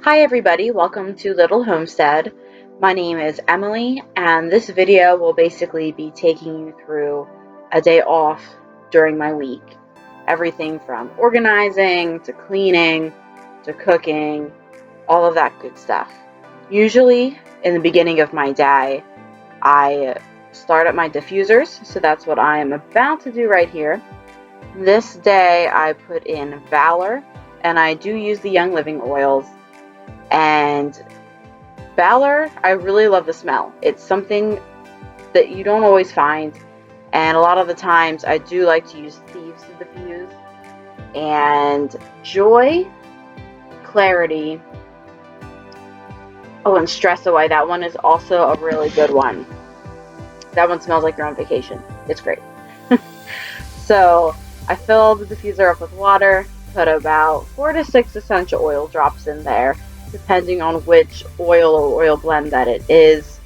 Hi everybody, welcome to Little-Homestead. My name is Emily, and this video will basically be taking you through a day off during my week. Everything from organizing, to cleaning, to cooking, all of that good stuff. Usually, in the beginning of my day, I start at my diffusers, so that's what I am about to do right here. This day I put in Valor, and I do use the Young Living oils. And Valor, I really love the smell. It's something that you don't always find, and a lot of the times I do like to use Thieves to diffuse. And Joy, Clarity, oh, and Stress Away, that one is also a really good one. That one smells like you're on vacation. It's great. So I fill the diffuser up with water, put about 4 to 6 essential oil drops in there, depending on which oil or oil blend that it is.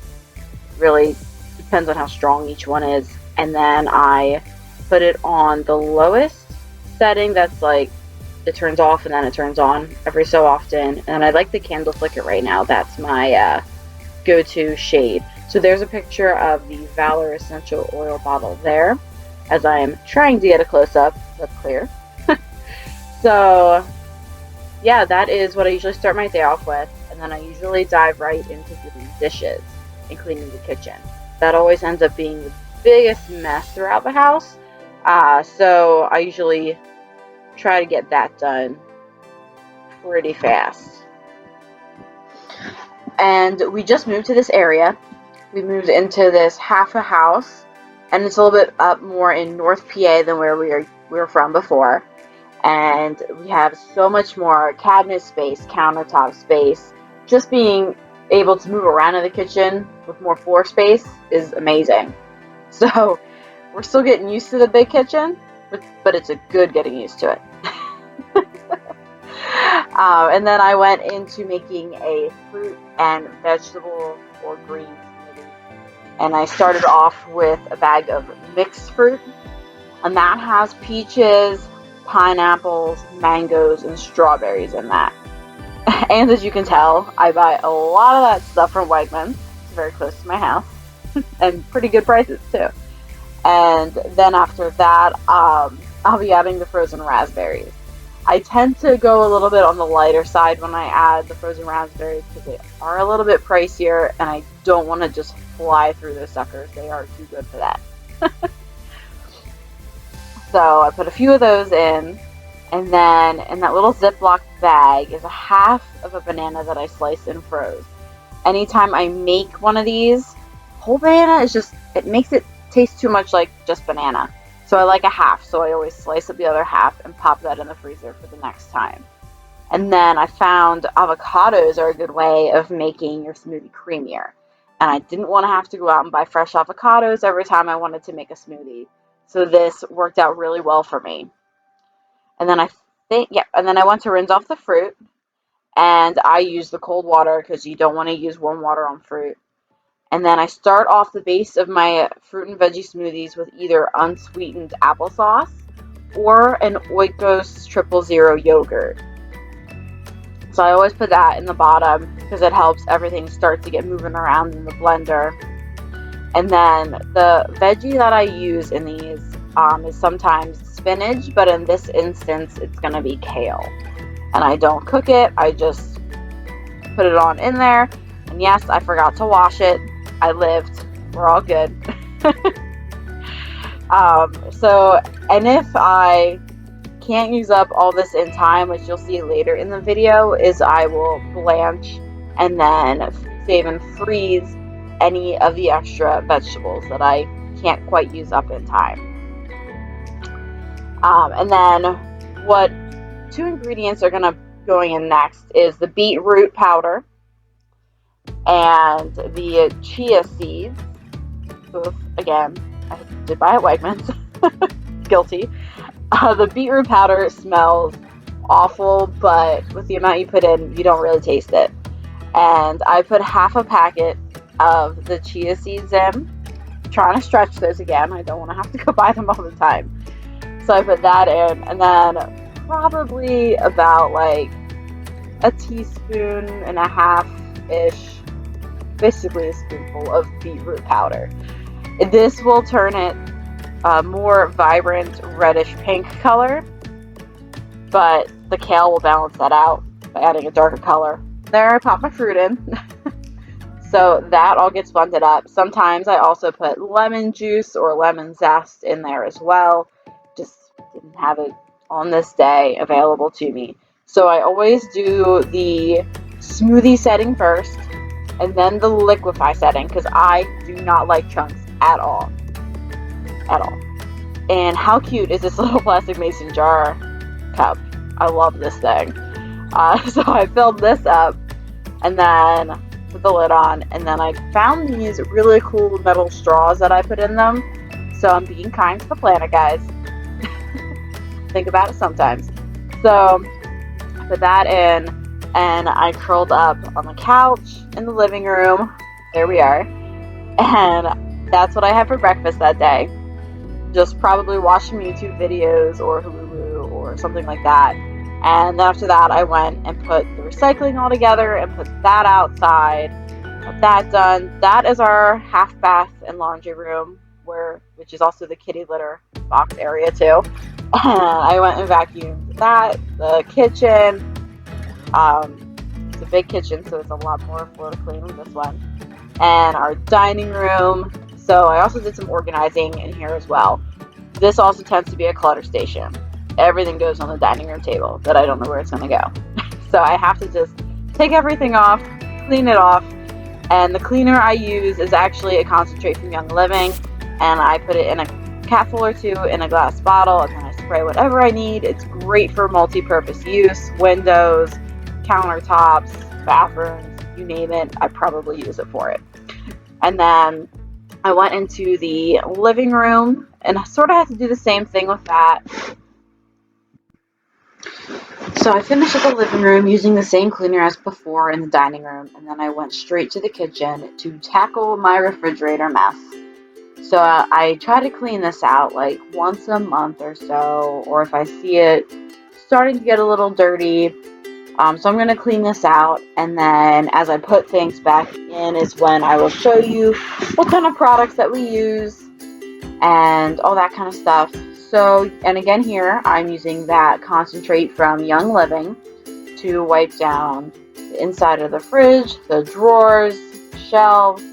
Really depends on how strong each one is. And then I put it on the lowest setting, that's like it turns off and then it turns on every so often. And I like the candle flicker right now. That's my go-to shade. So there's a picture of the Valor essential oil bottle there, as I am trying to get a close-up that's clear. So yeah, that is what I usually start my day off with, and then I usually dive right into doing dishes and cleaning the kitchen. That always ends up being the biggest mess throughout the house, so I usually try to get that done pretty fast. And we just moved to this area. We moved into this half a house, and it's a little bit up more in North PA than where we were from before. And we have so much more cabinet space, countertop space. Just being able to move around in the kitchen with more floor space is amazing. So we're still getting used to the big kitchen, but it's a good getting used to it. And then I went into making a fruit and vegetable or green smoothie. And I started off with a bag of mixed fruit, and that has peaches, pineapples, mangoes, and strawberries in that. And as you can tell, I buy a lot of that stuff from Wegmans. It's very close to my house. And pretty good prices too. And then after that, I'll be adding the frozen raspberries. I tend to go a little bit on the lighter side when I add the frozen raspberries because they are a little bit pricier, and I don't want to just fly through those suckers. They are too good for that. So I put a few of those in, and then in that little Ziploc bag is a half of a banana that I sliced and froze. Anytime I make one of these, whole banana is just, it makes it taste too much like just banana. So I like a half, so I always slice up the other half and pop that in the freezer for the next time. And then I found avocados are a good way of making your smoothie creamier. And I didn't want to have to go out and buy fresh avocados every time I wanted to make a smoothie. So this worked out really well for me. And then and then I went to rinse off the fruit, and I use the cold water because you don't want to use warm water on fruit. And then I start off the base of my fruit and veggie smoothies with either unsweetened applesauce or an Oikos 000 yogurt. So I always put that in the bottom because it helps everything start to get moving around in the blender. And then the veggie that I use in these is sometimes spinach, but in this instance, it's going to be kale. And I don't cook it. I just put it on in there. And yes, I forgot to wash it. I lived. We're all good. And if I can't use up all this in time, which you'll see later in the video, is I will blanch and then save and freeze any of the extra vegetables that I can't quite use up in time. And then what 2 ingredients are going in next is the beetroot powder and the chia seeds. So again, I did buy at Wegmans. Guilty. The beetroot powder smells awful, but with the amount you put in, you don't really taste it. And I put half a packet of the chia seeds in. I'm trying to stretch those again. I don't want to have to go buy them all the time. So I put that in, and then probably about like a teaspoon and a half-ish, basically a spoonful of beetroot powder. This will turn it a more vibrant reddish pink color, but the kale will balance that out by adding a darker color. There, I pop my fruit in. So that all gets blended up. Sometimes I also put lemon juice or lemon zest in there as well. Just didn't have it on this day available to me. So I always do the smoothie setting first and then the liquefy setting because I do not like chunks at all. At all. And how cute is this little plastic mason jar cup? I love this thing. So I filled this up and then put the lid on, and then I found these really cool metal straws that I put in them. So I'm being kind to the planet, guys. Think about it sometimes. So I put that in, and I curled up on the couch in the living room. There we are. And that's what I had for breakfast that day. Just probably watching YouTube videos or Hulu or something like that. And then after that, I went and put the recycling all together and put that outside. Got that done. That is our half bath and laundry room, which is also the kitty litter box area too. And I went and vacuumed that. The kitchen. It's a big kitchen, so it's a lot more floor to clean than this one. And our dining room. So I also did some organizing in here as well. This also tends to be a clutter station. Everything goes on the dining room table that I don't know where it's going to go. So I have to just take everything off, clean it off, and the cleaner I use is actually a concentrate from Young Living, and I put it in a capful or two in a glass bottle, and then I spray whatever I need. It's great for multi-purpose use, windows, countertops, bathrooms, you name it, I probably use it for it. And then I went into the living room, and I sort of had to do the same thing with that. So I finished up the living room using the same cleaner as before in the dining room, and then I went straight to the kitchen to tackle my refrigerator mess. So I try to clean this out like once a month or so, or if I see it starting to get a little dirty. So I'm going to clean this out, and then as I put things back in is when I will show you what kind of products that we use and all that kind of stuff. So, and again here, I'm using that concentrate from Young Living to wipe down the inside of the fridge, the drawers, shelves,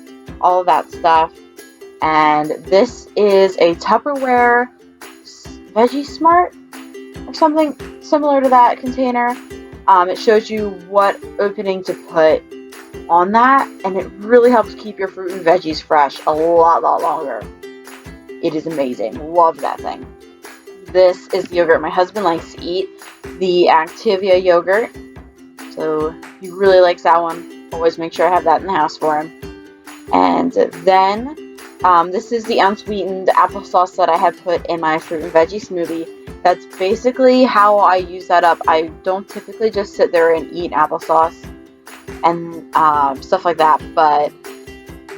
all of that stuff. And this is a Tupperware Veggie Smart or something similar to that container. It shows you what opening to put on that, and it really helps keep your fruit and veggies fresh a lot longer. It is amazing. Love that thing. This is the yogurt my husband likes to eat, the Activia yogurt. So he really likes that one. Always make sure I have that in the house for him. And then this is the unsweetened applesauce that I had put in my fruit and veggie smoothie. That's basically how I use that up. I don't typically just sit there and eat applesauce and stuff like that, but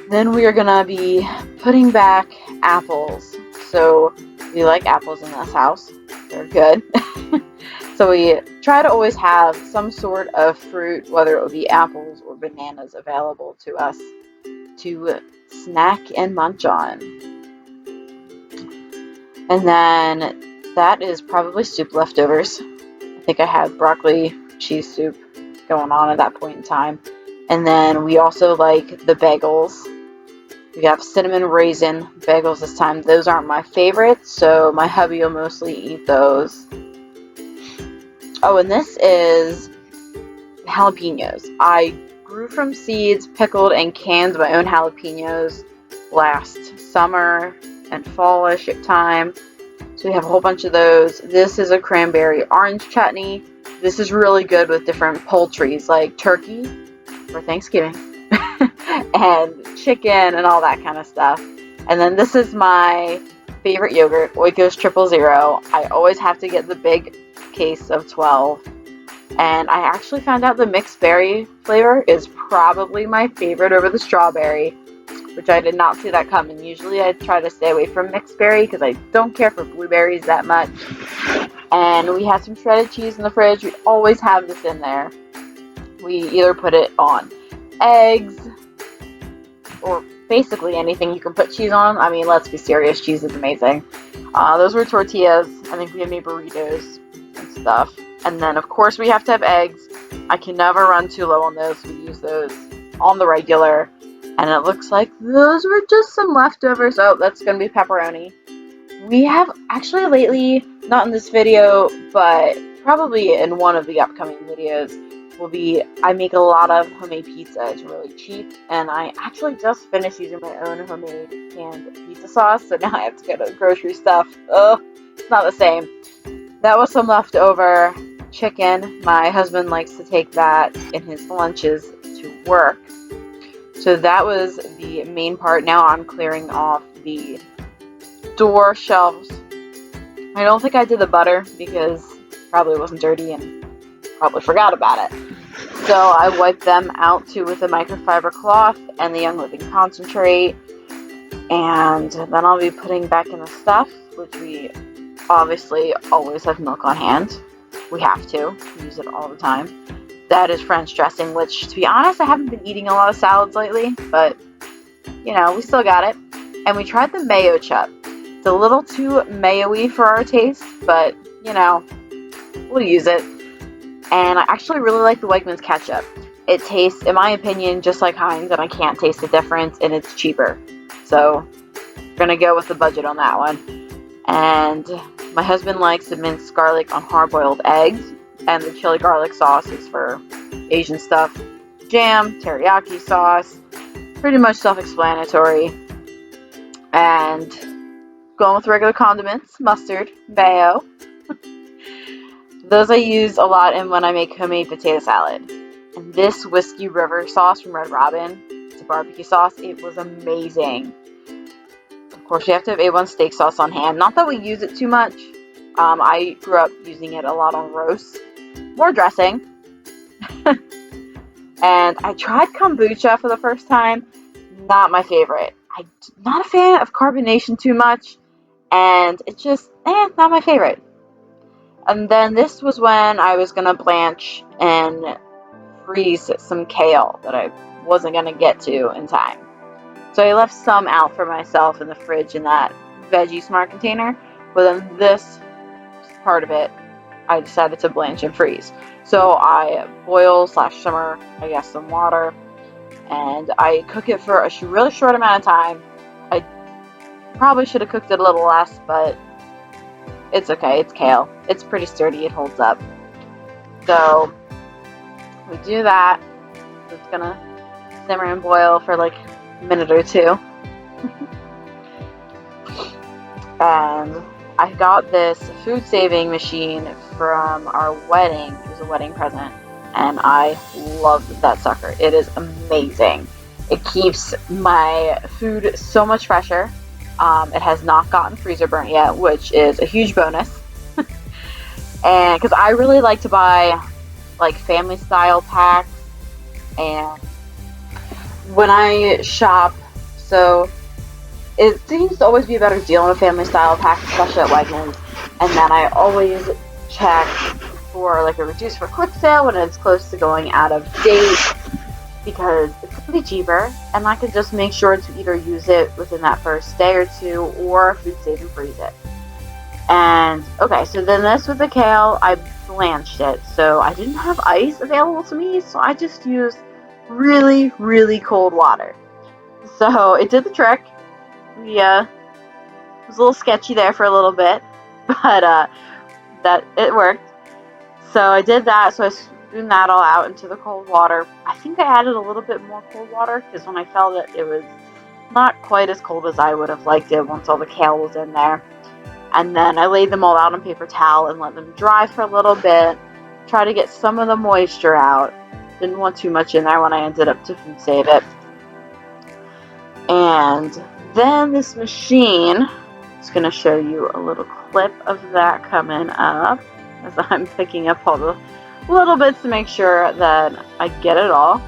then we are going to be putting back apples. So we like apples in this house. They're good. So we try to always have some sort of fruit, whether it would be apples or bananas, available to us to snack and munch on. And then that is probably soup leftovers. I think I had broccoli cheese soup going on at that point in time. And then we also like the bagels. We have cinnamon raisin bagels this time. Those aren't my favorites, so my hubby will mostly eat those. Oh, and this is jalapenos. I grew from seeds, pickled, and canned my own jalapenos last summer and fallish time. So we have a whole bunch of those. This is a cranberry orange chutney. This is really good with different poultries like turkey for Thanksgiving and chicken and all that kind of stuff. And then this is my favorite yogurt, Oikos 000. I always have to get the big case of 12. And I actually found out the mixed berry flavor is probably my favorite over the strawberry, which I did not see that coming. Usually I try to stay away from mixed berry because I don't care for blueberries that much. And we have some shredded cheese in the fridge. We always have this in there. We either put it on eggs or basically anything you can put cheese on. I mean, let's be serious, cheese is amazing. Those were tortillas. I think we had made burritos and stuff. And then, of course, we have to have eggs. I can never run too low on those. We use those on the regular. And it looks like those were just some leftovers. Oh, that's going to be pepperoni. We have actually lately, not in this video, but probably in one of the upcoming videos, I make a lot of homemade pizza. It's really cheap, and I actually just finished using my own homemade canned pizza sauce, so now I have to go to grocery stuff. Oh, it's not the same. That was some leftover chicken. My husband likes to take that in his lunches to work. So that was the main part. Now I'm clearing off the door shelves. I don't think I did the butter because it probably wasn't dirty and probably forgot about it. So I wiped them out too with a microfiber cloth and the Young Living concentrate. And then I'll be putting back in the stuff, which we obviously always have milk on hand. We have to use it all the time. That is French dressing, which, to be honest, I haven't been eating a lot of salads lately, but, you know, we still got it. And we tried the mayo chup. It's a little too mayo-y for our taste, but, you know, we'll use it. And I actually really like the Wegmans ketchup. It tastes, in my opinion, just like Heinz, and I can't taste the difference, and it's cheaper. So, we're going to go with the budget on that one. And my husband likes the minced garlic on hard-boiled eggs, and the chili garlic sauce is for Asian stuff. Jam, teriyaki sauce, pretty much self-explanatory. And going with regular condiments, mustard, mayo. Those I use a lot in when I make homemade potato salad. And this Whiskey River sauce from Red Robin, it's a barbecue sauce, it was amazing. Of course, you have to have A1 steak sauce on hand. Not that we use it too much. I grew up using it a lot on roasts. More dressing. And I tried kombucha for the first time. Not my favorite. I'm not a fan of carbonation too much. And it's just, not my favorite. And then this was when I was going to blanch and freeze some kale that I wasn't going to get to in time. So I left some out for myself in the fridge in that Veggie Smart container. But then this part of it, I decided to blanch and freeze. So I boil/simmer, I guess, some water. And I cook it for a really short amount of time. I probably should have cooked it a little less, but it's okay. It's kale. It's pretty sturdy. It holds up. So we do that. It's gonna simmer and boil for like a minute or two. And I got this food saving machine from our wedding. It was a wedding present. And I love that sucker. It is amazing. It keeps my food so much fresher. It has not gotten freezer burnt yet, which is a huge bonus. And because I really like to buy like family style packs, and when I shop, so it seems to always be a better deal on a family style pack, especially at Wegmans. And then I always check for like a reduced for quick sale when it's close to going out of date, because it's typically cheaper, and I can just make sure to either use it within that first day or two, or food save and freeze it. And okay, so then this with the kale, I blanched it, so I didn't have ice available to me, so I just used really, really cold water. So it did the trick. It was a little sketchy there for a little bit, but that it worked. So I did that, so I spooned that all out into the cold water. I think I added a little bit more cold water, because when I felt it, it was not quite as cold as I would have liked it once all the kale was in there. And then I laid them all out on paper towel and let them dry for a little bit. Try to get some of the moisture out. Didn't want too much in there when I ended up to food save it. And then this machine, is going to show you a little clip of that coming up, as I'm picking up all the little bits to make sure that I get it all.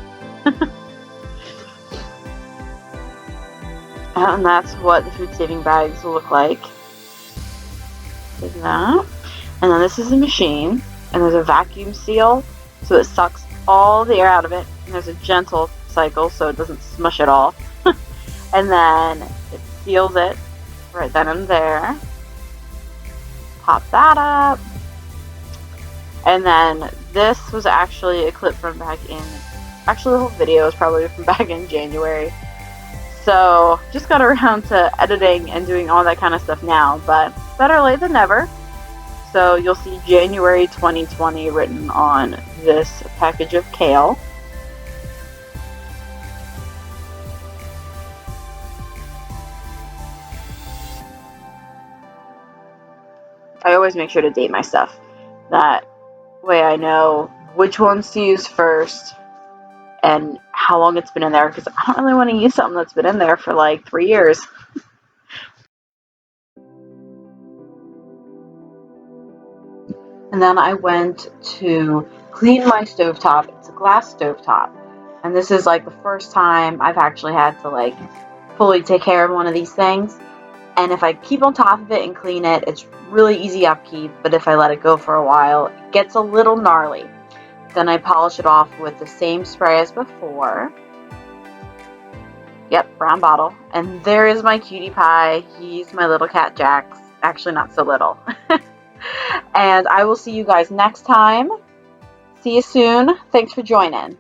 And that's what the food saving bags look like. Like that. And then this is a machine, and there's a vacuum seal, so it sucks all the air out of it. And there's a gentle cycle so it doesn't smush it off. And then it seals it right then and there. Pop that up. And then this was actually a clip from back in, actually the whole video is probably from back in January. So just got around to editing and doing all that kind of stuff now, but better late than never. So you'll see January 2020 written on this package of kale. I always make sure to date my stuff. That way I know which ones to use first and how long it's been in there, because I don't really want to use something that's been in there for like 3 years. And then I went to clean my stovetop. It's a glass stovetop. And this is like the first time I've actually had to like fully take care of one of these things. And if I keep on top of it and clean it, it's really easy upkeep. But if I let it go for a while, it gets a little gnarly. Then I polish it off with the same spray as before. Yep, brown bottle. And there is my cutie pie. He's my little cat Jax. Actually, not so little. And I will see you guys next time. See you soon. Thanks for joining.